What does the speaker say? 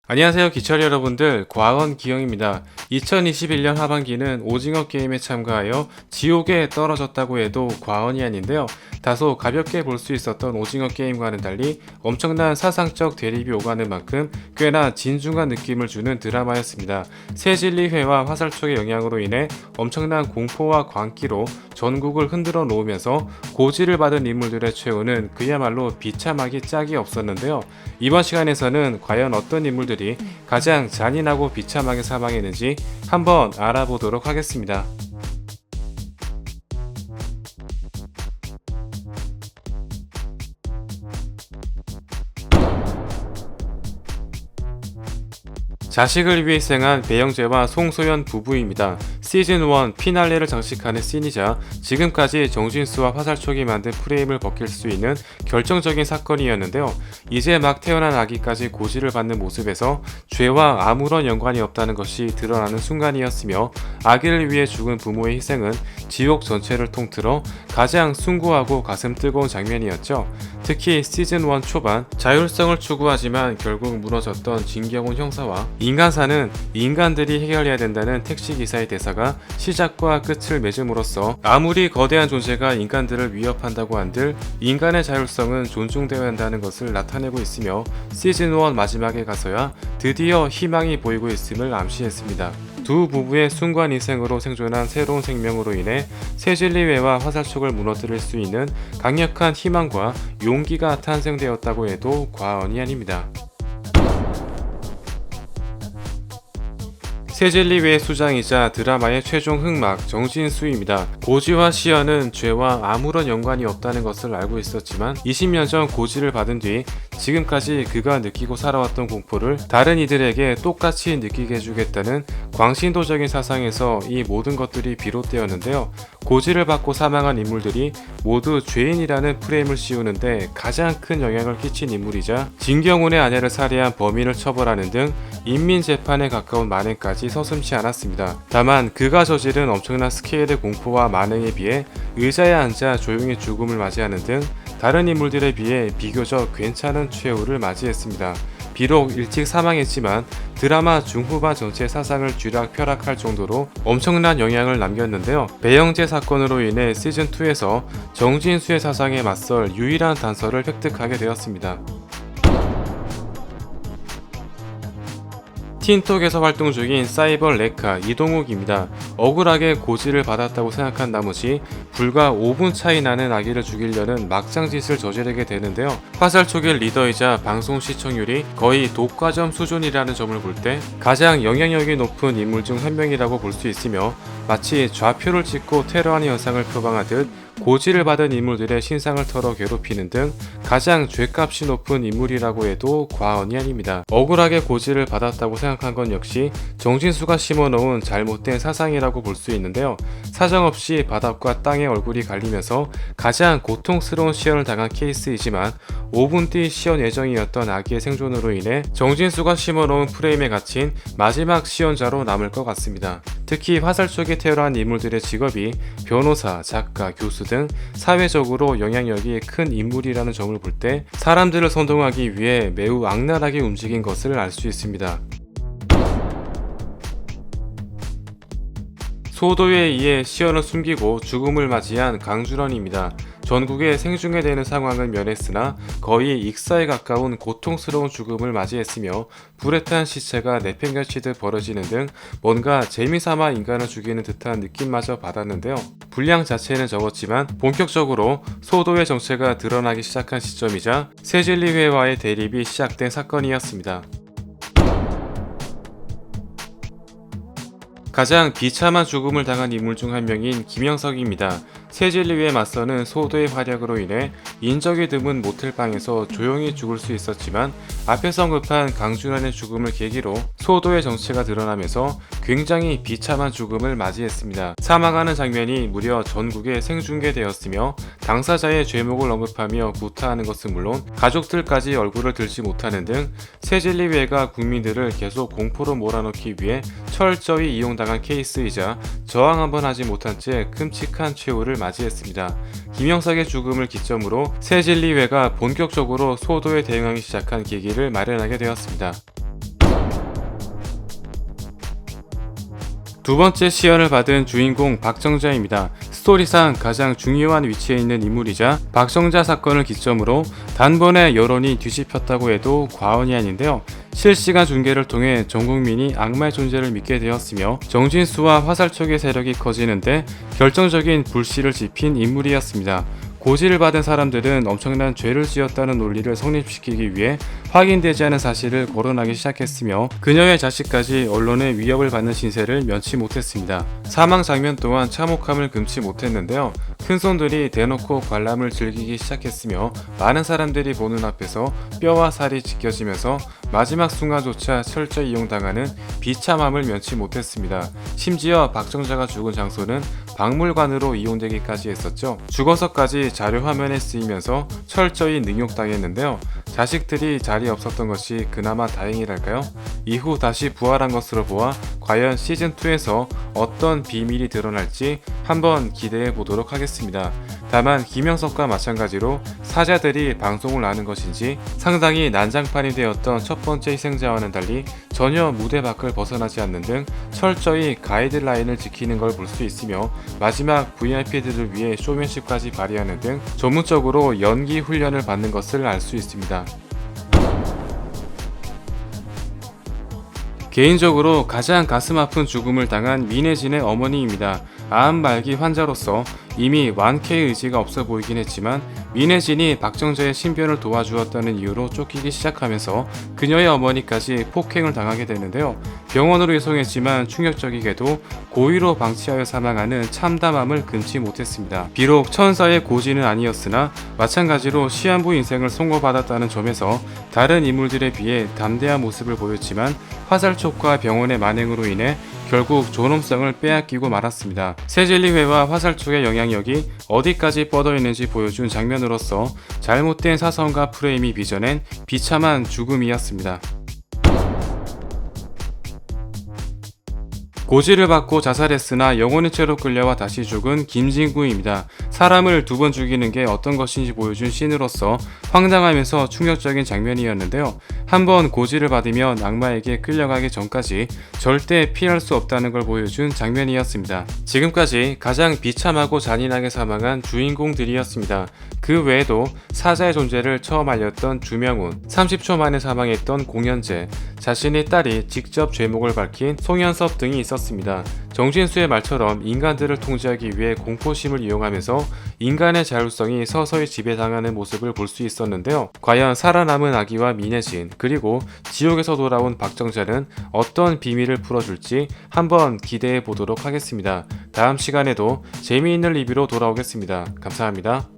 안녕하세요 기철 여러분들, 과원 기영입니다. 2021년 하반기는 오징어 게임에 참가하여 지옥에 떨어졌다고 해도 과언이 아닌데요. 다소 가볍게 볼 수 있었던 오징어 게임과는 달리 엄청난 사상적 대립이 오가는 만큼 꽤나 진중한 느낌을 주는 드라마였습니다. 새진리회와 화살촉의 영향으로 인해 엄청난 공포와 광기로 전국을 흔들어 놓으면서 고지를 받은 인물들의 최후는 그야말로 비참하기 짝이 없었는데요. 이번 시간에서는 과연 어떤 인물들이 가장 잔인하고 비참하게 사망했는지 한번 알아보도록 하겠습니다. 자식을 위해 희생한 배영재와 송소연 부부입니다. 시즌1 피날레를 장식하는 씬이자 지금까지 정진수와 화살촉이 만든 프레임을 벗길 수 있는 결정적인 사건이었는데요. 이제 막 태어난 아기까지 고지를 받는 모습에서 죄와 아무런 연관이 없다는 것이 드러나는 순간이었으며, 아기를 위해 죽은 부모의 희생은 지옥 전체를 통틀어 가장 숭고하고 가슴 뜨거운 장면이었죠. 특히 시즌1 초반 자율성을 추구하지만 결국 무너졌던 진경훈 형사와 인간사는 인간들이 해결해야 된다는 택시기사의 대사가 시작과 끝을 맺음으로써 아무리 거대한 존재가 인간들을 위협한다고 한들 인간의 자율성은 존중되어야 한다는 것을 나타내고 있으며, 시즌1 마지막에 가서야 드디어 희망이 보이고 있음을 암시했습니다. 두 부부의 순간 희생으로 생존한 새로운 생명으로 인해 새진리회와 화살촉을 무너뜨릴 수 있는 강력한 희망과 용기가 탄생되었다고 해도 과언이 아닙니다. 새진리회의 수장이자 드라마의 최종 흑막 정진수입니다. 고지와 시연은 죄와 아무런 연관이 없다는 것을 알고 있었지만 20년 전 고지를 받은 뒤 지금까지 그가 느끼고 살아왔던 공포를 다른 이들에게 똑같이 느끼게 해주겠다는 광신도적인 사상에서 이 모든 것들이 비롯되었는데요. 고지를 받고 사망한 인물들이 모두 죄인이라는 프레임을 씌우는데 가장 큰 영향을 끼친 인물이자 진경훈의 아내를 살해한 범인을 처벌하는 등 인민재판에 가까운 만행까지 서슴지 않았습니다. 다만 그가 저지른 엄청난 스케일의 공포와 만행에 비해 의자에 앉아 조용히 죽음을 맞이하는 등 다른 인물들에 비해 비교적 괜찮은 최후를 맞이했습니다. 비록 일찍 사망했지만 드라마 중후반 전체 사상을 쥐락펴락할 정도로 엄청난 영향을 남겼는데요. 배영재 사건으로 인해 시즌2에서 정진수의 사상에 맞설 유일한 단서를 획득하게 되었습니다. 틴톡에서 활동 중인 사이버 레카 이동욱입니다. 억울하게 고지를 받았다고 생각한 나머지 불과 5분 차이 나는 아기를 죽이려는 막장짓을 저지르게 되는데요. 화살촉의 리더이자 방송 시청률이 거의 독과점 수준이라는 점을 볼 때 가장 영향력이 높은 인물 중 한 명이라고 볼 수 있으며, 마치 좌표를 찍고 테러하는 현상을 표방하듯 고지를 받은 인물들의 신상을 털어 괴롭히는 등 가장 죗값이 높은 인물이라고 해도 과언이 아닙니다. 억울하게 고지를 받았다고 생각한 건 역시 정진수가 심어놓은 잘못된 사상이라고 볼 수 있는데요. 사정없이 바닥과 땅의 얼굴이 갈리면서 가장 고통스러운 시연을 당한 케이스이지만 5분 뒤 시연 예정이었던 아기의 생존으로 인해 정진수가 심어놓은 프레임에 갇힌 마지막 시연자로 남을 것 같습니다. 특히 화살촉에 테러한 인물들의 직업이 변호사, 작가, 교수 등 사회적으로 영향력이 큰 인물이라는 점을 볼 때 사람들을 선동하기 위해 매우 악랄하게 움직인 것을 알 수 있습니다. 소도에 의해 시연을 숨기고 죽음을 맞이한 강준원입니다. 전국에 생중계되는 상황은 면했으나 거의 익사에 가까운 고통스러운 죽음을 맞이했으며, 불에 탄 시체가 내팽개치듯 벌어지는 등 뭔가 재미삼아 인간을 죽이는 듯한 느낌마저 받았는데요. 분량 자체는 적었지만 본격적으로 소도의 정체가 드러나기 시작한 시점이자 새진리회와의 대립이 시작된 사건이었습니다. 가장 비참한 죽음을 당한 인물 중 한 명인 김영석입니다. 새진리회에 맞서는 소도의 활약으로 인해 인적이 드문 모텔방에서 조용히 죽을 수 있었지만, 앞에 성급한 강준환의 죽음을 계기로 소도의 정체가 드러나면서 굉장히 비참한 죽음을 맞이했습니다. 사망하는 장면이 무려 전국에 생중계되었으며 당사자의 죄목을 언급하며 구타하는 것은 물론 가족들까지 얼굴을 들지 못하는 등 새진리회가 국민들을 계속 공포로 몰아넣기 위해 철저히 이용당한 케이스이자 저항 한번 하지 못한 채 끔찍한 최후를 맞이했습니다. 김영석의 죽음을 기점으로 새진리회가 본격적으로 소도에 대응하기 시작한 계기를 마련하게 되었습니다. 두 번째 시연을 받은 주인공 박정자입니다. 스토리상 가장 중요한 위치에 있는 인물이자 박정자 사건을 기점으로 단번에 여론이 뒤집혔다고 해도 과언이 아닌데요. 실시간 중계를 통해 전 국민이 악마의 존재를 믿게 되었으며 정진수와 화살촉의 세력이 커지는데 결정적인 불씨를 지핀 인물이었습니다. 고지를 받은 사람들은 엄청난 죄를 지었다는 논리를 성립시키기 위해 확인되지 않은 사실을 거론하기 시작했으며 그녀의 자식까지 언론의 위협을 받는 신세를 면치 못했습니다. 사망 장면 또한 참혹함을 금치 못했는데요. 큰손들이 대놓고 관람을 즐기기 시작했으며 많은 사람들이 보는 앞에서 뼈와 살이 지켜지면서 마지막 순간조차 철저히 이용당하는 비참함을 면치 못했습니다. 심지어 박정자가 죽은 장소는 박물관으로 이용되기까지 했었죠. 죽어서까지 자료 화면에 쓰이면서 철저히 능욕당했는데요. 자식들이 자리에 없었던 것이 그나마 다행이랄까요? 이후 다시 부활한 것으로 보아 과연 시즌2에서 어떤 비밀이 드러날지 한번 기대해 보도록 하겠습니다. 다만 김영석과 마찬가지로 사자들이 방송을 하는 것인지 상당히 난장판이 되었던 첫 번째 희생자와는 달리 전혀 무대 밖을 벗어나지 않는 등 철저히 가이드라인을 지키는 걸 볼 수 있으며 마지막 VIP들을 위해 쇼맨십까지 발휘하는 등 전문적으로 연기 훈련을 받는 것을 알 수 있습니다. 개인적으로 가장 가슴 아픈 죽음을 당한 민혜진의 어머니입니다. 암 말기 환자로서 이미 완쾌의 의지가 없어 보이긴 했지만 민혜진이 박정자의 신변을 도와주었다는 이유로 쫓기기 시작하면서 그녀의 어머니까지 폭행을 당하게 되는데요. 병원으로 이송했지만 충격적이게도 고의로 방치하여 사망하는 참담함을 금치 못했습니다. 비록 천사의 고지는 아니었으나 마찬가지로 시한부 인생을 선고받았다는 점에서 다른 인물들에 비해 담대한 모습을 보였지만 화살촉과 병원의 만행으로 인해 결국 존엄성을 빼앗기고 말았습니다. 세질리회와 화살촉의 영향력이 어디까지 뻗어있는지 보여준 장면으로서 잘못된 사선과 프레임이 빚어낸 비참한 죽음이었습니다. 고지를 받고 자살했으나 영혼의 채로 끌려와 다시 죽은 김진구입니다. 사람을 두 번 죽이는 게 어떤 것인지 보여준 씬으로서 황당하면서 충격적인 장면이었는데요. 한번 고지를 받으면 악마에게 끌려가기 전까지 절대 피할 수 없다는 걸 보여준 장면이었습니다. 지금까지 가장 비참하고 잔인하게 사망한 주인공들이었습니다. 그 외에도 사자의 존재를 처음 알렸던 주명훈, 30초 만에 사망했던 공연재, 자신의 딸이 직접 죄목을 밝힌 송현섭 등이 있었습니다. 정진수의 말처럼 인간들을 통제하기 위해 공포심을 이용하면서 인간의 자율성이 서서히 지배당하는 모습을 볼 수 있었는데요. 과연 살아남은 아기와 민혜진 그리고 지옥에서 돌아온 박정자는 어떤 비밀을 풀어줄지 한번 기대해 보도록 하겠습니다. 다음 시간에도 재미있는 리뷰로 돌아오겠습니다. 감사합니다.